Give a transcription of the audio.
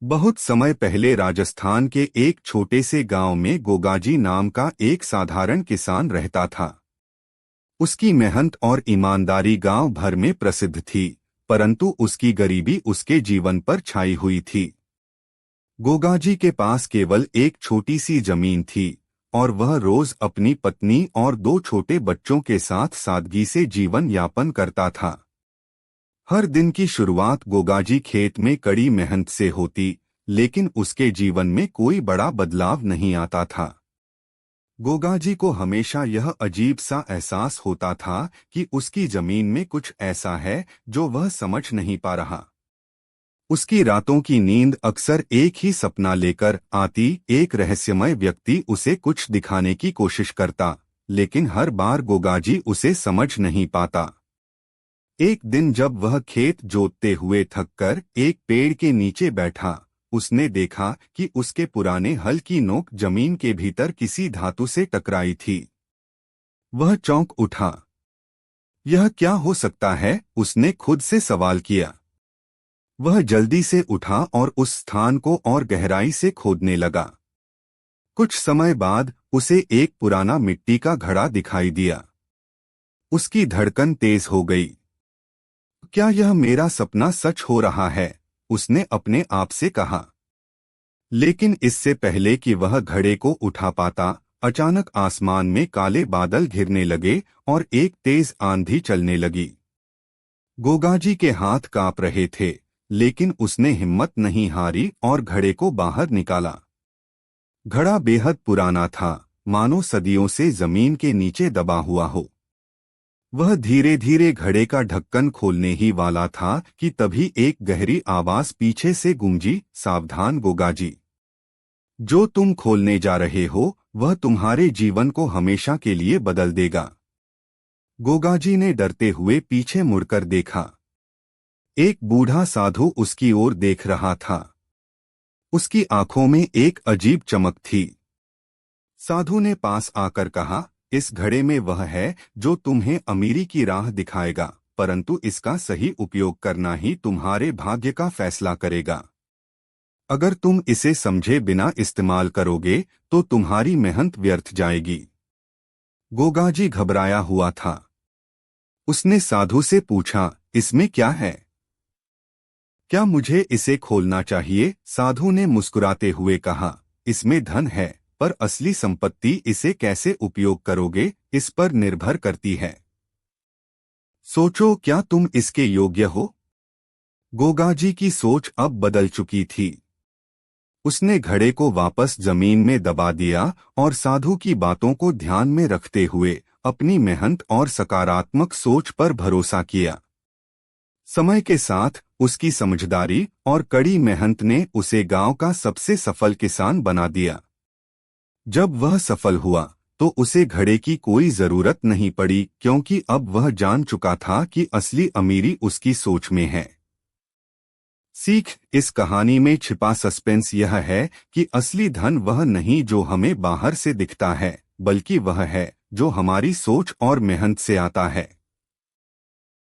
बहुत समय पहले राजस्थान के एक छोटे से गांव में गोगाजी नाम का एक साधारण किसान रहता था। उसकी मेहनत और ईमानदारी गांव भर में प्रसिद्ध थी, परंतु उसकी गरीबी उसके जीवन पर छाई हुई थी। गोगाजी के पास केवल एक छोटी सी जमीन थी और वह रोज अपनी पत्नी और दो छोटे बच्चों के साथ सादगी से जीवन यापन करता था। हर दिन की शुरुआत गोगाजी खेत में कड़ी मेहनत से होती, लेकिन उसके जीवन में कोई बड़ा बदलाव नहीं आता था। गोगाजी को हमेशा यह अजीब सा एहसास होता था कि उसकी जमीन में कुछ ऐसा है जो वह समझ नहीं पा रहा। उसकी रातों की नींद अक्सर एक ही सपना लेकर आती। एक रहस्यमय व्यक्ति उसे कुछ दिखाने की कोशिश करता, लेकिन हर बार गोगाजी उसे समझ नहीं पाता। एक दिन जब वह खेत जोतते हुए थककर एक पेड़ के नीचे बैठा, उसने देखा कि उसके पुराने हल की नोक जमीन के भीतर किसी धातु से टकराई थी। वह चौंक उठा। यह क्या हो सकता है? उसने खुद से सवाल किया। वह जल्दी से उठा और उस स्थान को और गहराई से खोदने लगा। कुछ समय बाद उसे एक पुराना मिट्टी का घड़ा दिखाई दिया। उसकी धड़कन तेज हो गई। क्या यह मेरा सपना सच हो रहा है? उसने अपने आप से कहा। लेकिन इससे पहले कि वह घड़े को उठा पाता, अचानक आसमान में काले बादल घिरने लगे और एक तेज आंधी चलने लगी। गोगाजी के हाथ कांप रहे थे, लेकिन उसने हिम्मत नहीं हारी और घड़े को बाहर निकाला। घड़ा बेहद पुराना था, मानो सदियों से जमीन के नीचे दबा हुआ हो। वह धीरे धीरे घड़े का ढक्कन खोलने ही वाला था कि तभी एक गहरी आवाज पीछे से गूंजी, सावधान गोगाजी। जो तुम खोलने जा रहे हो वह तुम्हारे जीवन को हमेशा के लिए बदल देगा। गोगाजी ने डरते हुए पीछे मुड़कर देखा। एक बूढ़ा साधु उसकी ओर देख रहा था। उसकी आंखों में एक अजीब चमक थी। साधु ने पास आकर कहा, इस घड़े में वह है जो तुम्हें अमीरी की राह दिखाएगा, परंतु इसका सही उपयोग करना ही तुम्हारे भाग्य का फैसला करेगा। अगर तुम इसे समझे बिना इस्तेमाल करोगे तो तुम्हारी मेहनत व्यर्थ जाएगी। गोगाजी घबराया हुआ था। उसने साधु से पूछा, इसमें क्या है? क्या मुझे इसे खोलना चाहिए? साधु ने मुस्कुराते हुए कहा, इसमें धन है, पर असली संपत्ति इसे कैसे उपयोग करोगे इस पर निर्भर करती है। सोचो, क्या तुम इसके योग्य हो? गोगाजी की सोच अब बदल चुकी थी। उसने घड़े को वापस जमीन में दबा दिया और साधु की बातों को ध्यान में रखते हुए अपनी मेहनत और सकारात्मक सोच पर भरोसा किया। समय के साथ उसकी समझदारी और कड़ी मेहनत ने उसे गांव का सबसे सफल किसान बना दिया। जब वह सफल हुआ तो उसे घड़े की कोई जरूरत नहीं पड़ी, क्योंकि अब वह जान चुका था कि असली अमीरी उसकी सोच में है। सीख: इस कहानी में छिपा सस्पेंस यह है कि असली धन वह नहीं जो हमें बाहर से दिखता है, बल्कि वह है जो हमारी सोच और मेहनत से आता है।